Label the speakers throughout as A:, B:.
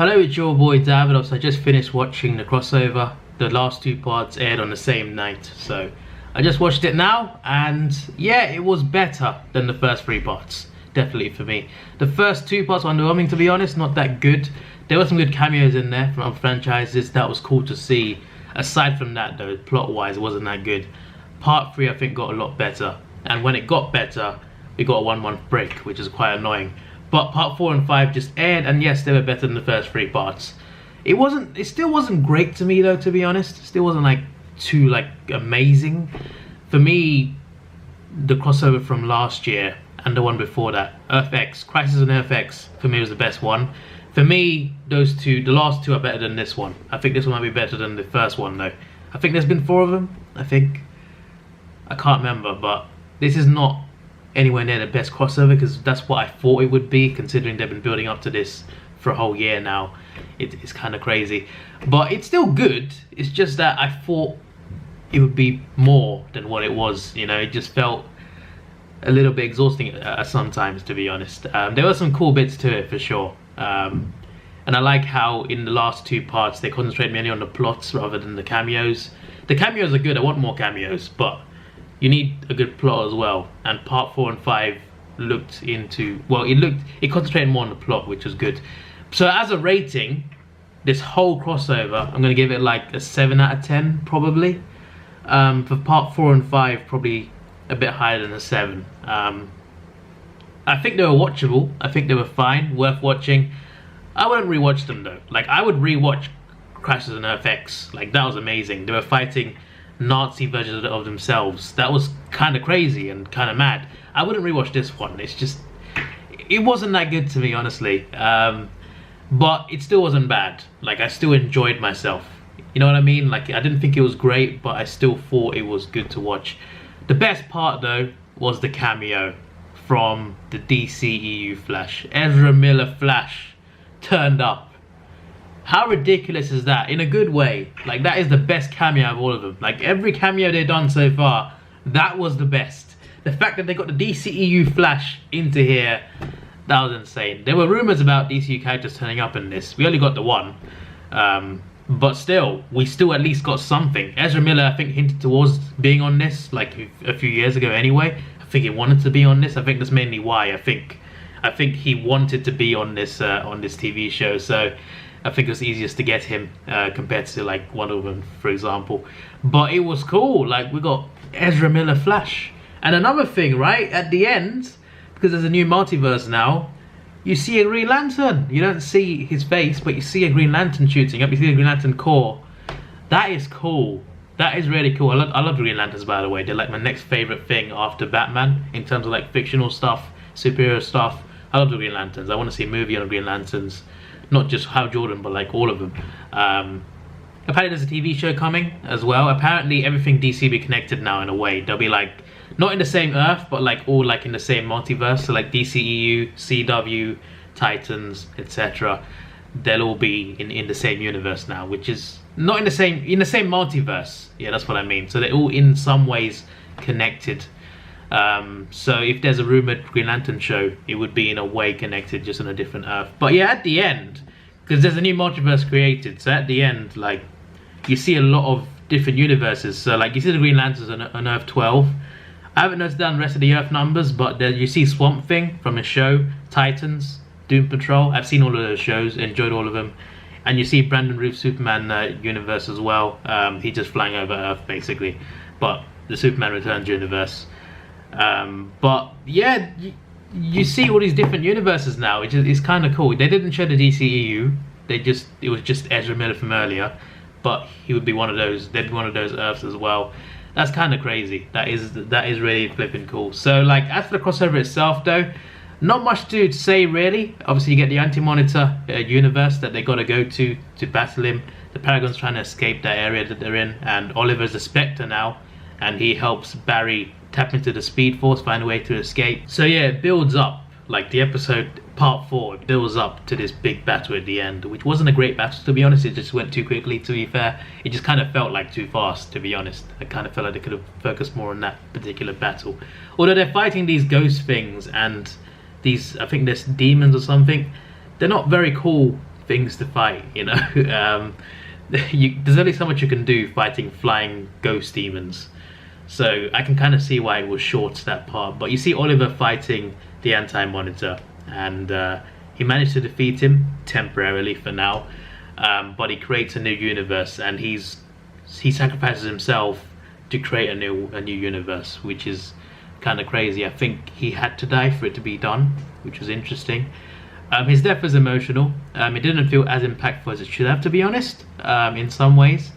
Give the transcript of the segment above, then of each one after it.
A: Hello, it's your boy Davidoff. So I just finished watching the crossover. The last two parts aired on the same night, so I just watched it now, and yeah, it was better than the first three parts. Definitely for me. The first two parts were underwhelming, to be honest, not that good. There were some good cameos in there from other franchises. That was cool to see. Aside from that though, plot-wise, it wasn't that good. Part 3 I think got a lot better, and when it got better, we got a 1-month break, which is quite annoying. But part 4 and 5 just aired, and yes, they were better than the first three parts. It still wasn't great to me though, to be honest. It still wasn't like too like amazing. For me, the crossover from last year and the one before that, Earth X, Crisis on Earth X, for me was the best one. For me, those two, the last two are better than this one. I think this one might be better than the first one though. I think there's been 4 of them, I think. I can't remember, but this is not anywhere near the best crossover, because that's what I thought it would be, considering they've been building up to this for a whole year now. It's kind of crazy, but it's still good. It's just that I thought it would be more than what it was. You know, it just felt a little bit exhausting sometimes, to be honest. There were some cool bits to it for sure, and I like how in the last two parts they concentrate mainly on the plots rather than the cameos. The cameos are good, I want more cameos, but you need a good plot as well, and part 4 and 5 looked into, well, it concentrated more on the plot, which was good. So as a rating, this whole crossover, I'm gonna give it like a 7 out of 10 probably. For part 4 and 5, probably a bit higher than a 7. I think they were watchable. I think they were fine, worth watching. I wouldn't rewatch them though. Like, I would rewatch Crisis on Earth X. Like, that was amazing. They were fighting Nazi versions of themselves. That was kind of crazy and kind of mad. I wouldn't rewatch this one. It's just, it wasn't that good to me, honestly. But it still wasn't bad. Like, I still enjoyed myself. You know what I mean? Like, I didn't think it was great, but I still thought it was good to watch. The best part though was the cameo from the DCEU Flash. Ezra Miller Flash turned up. How ridiculous is that? In a good way. Like, that is the best cameo of all of them. Like, every cameo they've done so far, that was the best. The fact that they got the DCEU Flash into here, that was insane. There were rumors about DCU characters turning up in this. We only got the one. But still, we still at least got something. Ezra Miller, I think, hinted towards being on this, like, a few years ago anyway. I think he wanted to be on this. I think that's mainly why. I think he wanted to be on this TV show, so I think it was easiest to get him compared to like Wonder Woman, for example. But it was cool. Like, we got Ezra Miller Flash. And another thing, right, at the end, because there's a new multiverse now, you see a Green Lantern. You don't see his face, but you see a Green Lantern shooting up. You see a Green Lantern core. That is cool. That is really cool. I love Green Lanterns, by the way. They're like my next favorite thing after Batman in terms of like fictional stuff, superhero stuff. I love the Green Lanterns. I want to see a movie on the Green Lanterns. Not just Hal Jordan, but like all of them. Apparently there's a TV show coming as well. Apparently everything DC will be connected now in a way. They'll be like, not in the same Earth, but like all like in the same multiverse. So like DCEU, CW, Titans, etc. They'll all be in the same universe now, which is not in the same multiverse. Yeah, that's what I mean. So they're all in some ways connected. So if there's a rumored Green Lantern show, it would be in a way connected, just on a different Earth. But yeah, at the end, because there's a new multiverse created, so at the end, like, you see a lot of different universes. So like, you see the Green Lanterns on Earth 12. I haven't noticed down the rest of the Earth numbers, but there you see Swamp Thing from his show, Titans, Doom Patrol. I've seen all of those shows, enjoyed all of them. And you see Brandon Routh's Superman universe as well. He's just flying over Earth basically, but the Superman Returns universe. But yeah, you see all these different universes now, which is kind of cool. They didn't show the DCEU. It was just Ezra Miller from earlier, but he would be one of those. They'd be one of those Earths as well. That's kind of crazy. That is really flipping cool. So like, as for the crossover itself though, not much to say really. Obviously you get the Anti-Monitor universe that they got to go to battle him. The Paragon's trying to escape that area that they're in, and Oliver's a Spectre now, and he helps Barry tap into the Speed Force, find a way to escape. So yeah, it builds up, like the episode part 4, it builds up to this big battle at the end, which wasn't a great battle, to be honest. It just went too quickly, to be fair. It just kind of felt like too fast, to be honest. I kind of felt like they could have focused more on that particular battle. Although they're fighting these ghost things and these, I think there's demons or something, they're not very cool things to fight, you know. There's only so much you can do fighting flying ghost demons. So I can kind of see why it was short, that part. But you see Oliver fighting the Anti-Monitor, and he managed to defeat him temporarily for now. But he creates a new universe, and he sacrifices himself to create a new universe, which is kind of crazy. I think he had to die for it to be done, which was interesting. His death was emotional. It didn't feel as impactful as it should have, to be honest, in some ways,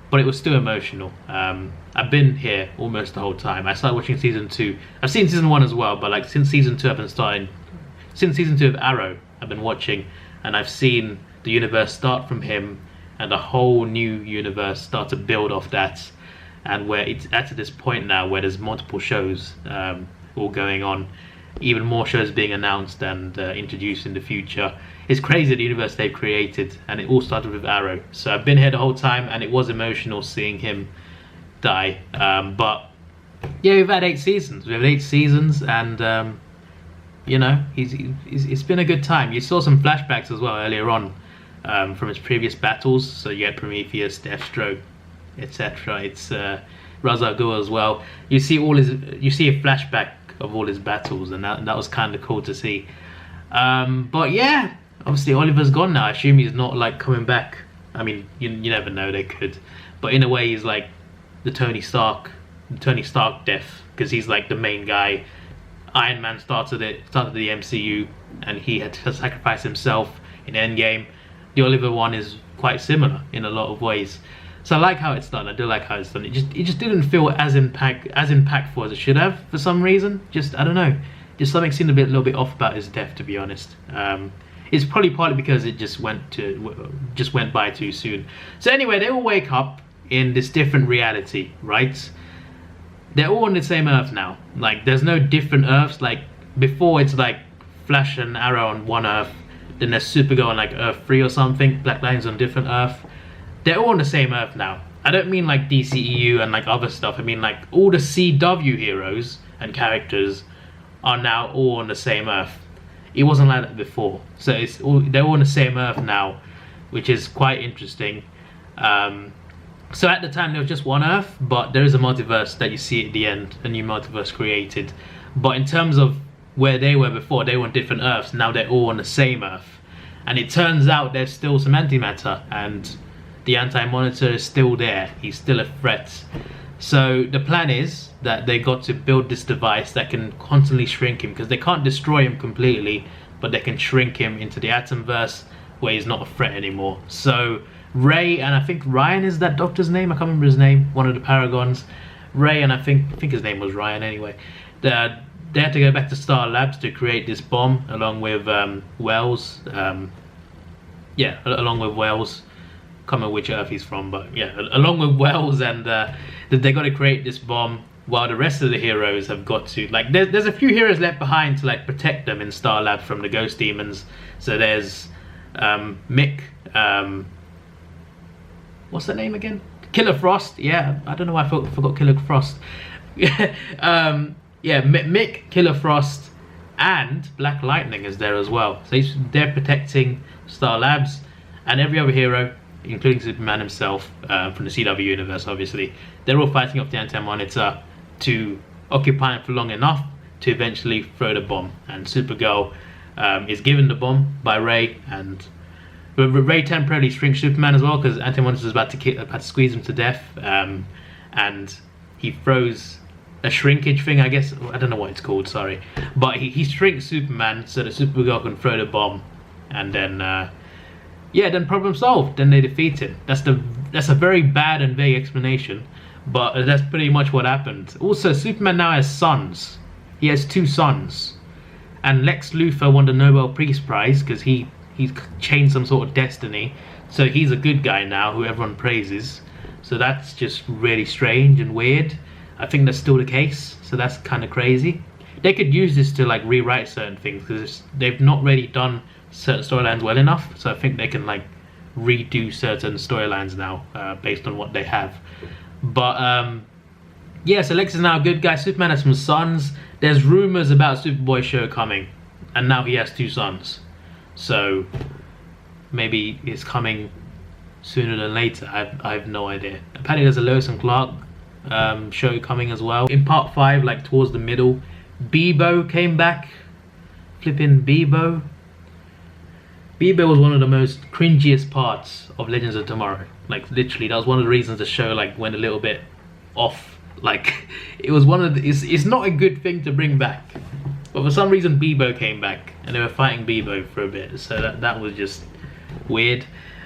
A: but it was still emotional. I've been here almost the whole time. I started watching season 2. I've seen season 1 as well, but like since season 2 since season 2 of Arrow, I've been watching, and I've seen the universe start from him, and a whole new universe start to build off that, and where it's at this point now where there's multiple shows all going on. Even more shows being announced and introduced in the future. It's crazy the universe they've created, and it all started with Arrow. So I've been here the whole time, and it was emotional seeing him die. But yeah, we've had 8 seasons. We have 8 seasons, and you know, it's been a good time. You saw some flashbacks as well earlier on from his previous battles. So you had Prometheus, Deathstroke, etc. It's Ra's al Ghul as well. You see a flashback of all his battles, and that was kind of cool to see. But yeah, obviously Oliver's gone now. I assume he's not like coming back. I mean, you never know, they could, but in a way he's like the Tony Stark death, because he's like the main guy. Iron Man started the MCU, and he had to sacrifice himself in Endgame. The Oliver one is quite similar in a lot of ways. So I like how it's done. I do like how it's done. It just didn't feel as impactful as it should have for some reason. Just, I don't know. Just something seemed a little bit off about his death, to be honest. It's probably partly because it just went by too soon. So anyway, they all wake up in this different reality, right? They're all on the same Earth now. Like, there's no different Earths. Like before, it's like Flash and Arrow on one Earth, then there's Supergirl on like Earth 3 or something. Black Lightning's on a different Earth. They're all on the same Earth now. I don't mean like DCEU and like other stuff. I mean like all the CW heroes and characters are now all on the same Earth. It wasn't like that before. So they're all on the same Earth now, which is quite interesting. So at the time there was just one Earth, but there is a multiverse that you see at the end, a new multiverse created. But in terms of where they were before, they were on different Earths. Now they're all on the same Earth. And it turns out there's still some antimatter, and the Anti-Monitor is still there. He's still a threat. So the plan is that they got to build this device that can constantly shrink him, because they can't destroy him completely, but they can shrink him into the Atomverse where he's not a threat anymore. So Ray, and I think Ryan is that doctor's name, I can't remember his name, one of the Paragons. Ray, and I think his name was Ryan anyway. They had to go back to Star Labs to create this bomb along with Wells. Along with Wells. Can't remember which Earth he's from, but yeah, along with Wells, and they got to create this bomb, while the rest of the heroes have got to, like, there's a few heroes left behind to like protect them in Star Labs from the ghost demons. So there's Mick, what's that name again? Killer Frost. Yeah, I don't know why I forgot Killer Frost. Mick, Killer Frost, and Black Lightning is there as well. So they're protecting Star Labs, and every other hero, including Superman himself, from the CW universe, obviously, they're all fighting off the Anti-Monitor to occupy him for long enough to eventually throw the bomb. And Supergirl is given the bomb by Ray, and Ray temporarily shrinks Superman as well, because Anti-Monitor is about to squeeze him to death, and he throws a shrinkage thing, I guess. I don't know what it's called, sorry, but he shrinks Superman so that Supergirl can throw the bomb, and then then problem solved. Then they defeat him. That's a very bad and vague explanation, but that's pretty much what happened. Also, Superman now has sons. He has 2 sons, and Lex Luthor won the Nobel Peace Prize because he's changed some sort of destiny. So he's a good guy now, who everyone praises. So that's just really strange and weird. I think that's still the case, so that's kind of crazy. They could use this to like rewrite certain things, because they've not really done certain storylines well enough. So I think they can like redo certain storylines now based on what they have. But so Lex is now a good guy. Superman has some sons. There's rumors about Superboy show coming, and now he has 2 sons. So maybe it's coming sooner than later. I have no idea. Apparently there's a Lois and Clark show coming as well. In part 5, like towards the middle, Bebo came back. Flipping Bebo. Bebo was one of the most cringiest parts of Legends of Tomorrow. Like literally, that was one of the reasons the show like went a little bit off. Like it was one of the, it's not a good thing to bring back. But for some reason Bebo came back and they were fighting Bebo for a bit. So that was just weird.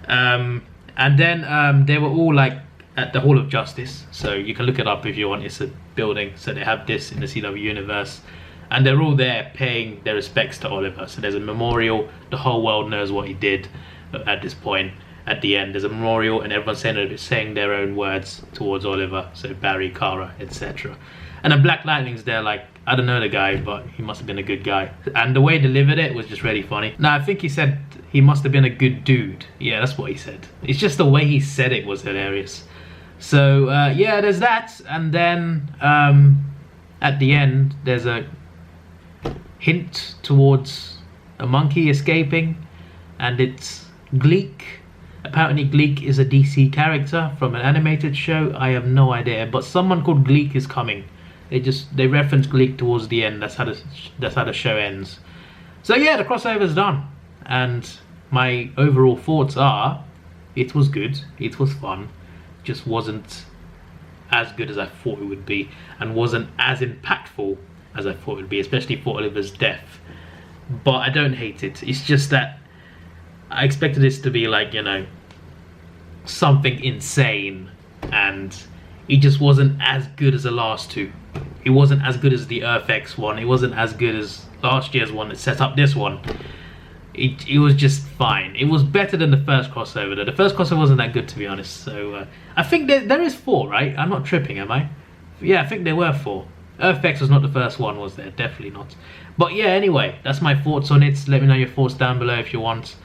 A: And then they were all like at the Hall of Justice. So you can look it up if you want. It's a building. So they have this in the CW universe. And they're all there paying their respects to Oliver. So there's a memorial. The whole world knows what he did at this point. At the end, there's a memorial, and everyone's saying their own words towards Oliver. So Barry, Kara, etc. And then Black Lightning's there, like, I don't know the guy, but he must have been a good guy. And the way he delivered it was just really funny. Now, I think he said he must have been a good dude. Yeah, that's what he said. It's just the way he said it was hilarious. So, yeah, there's that. And then at the end, there's a hint towards a monkey escaping, and it's Gleek. Apparently Gleek is a DC character from an animated show. I have no idea, but someone called Gleek is coming. They reference Gleek towards the end. That's how the show ends. So yeah, the crossover's done, and my overall thoughts are it was good, it was fun, just wasn't as good as I thought it would be, and wasn't as impactful as I thought it would be, especially for Oliver's death. But I don't hate it. It's just that I expected this to be like, you know, something insane, and it just wasn't as good as the last two. It wasn't as good as the Earth-X one. It wasn't as good as last year's one that set up this one. It was just fine. It was better than the first crossover though. The first crossover wasn't that good, to be honest. So I think there is 4, right? I'm not tripping, am I? Yeah, I think there were 4. Earth-X was not the first one, was there? Definitely not. But yeah, anyway, that's my thoughts on it. Let me know your thoughts down below if you want.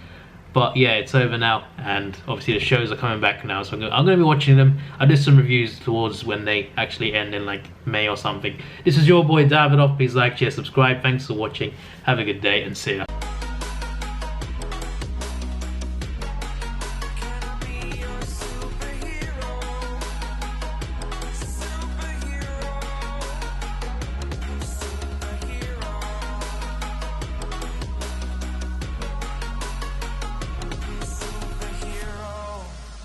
A: But yeah, it's over now, and obviously the shows are coming back now, so I'm going to be watching them. I'll do some reviews towards when they actually end in like May or something. This is your boy Davidoff. Please like, share, subscribe. Thanks for watching. Have a good day, and see ya.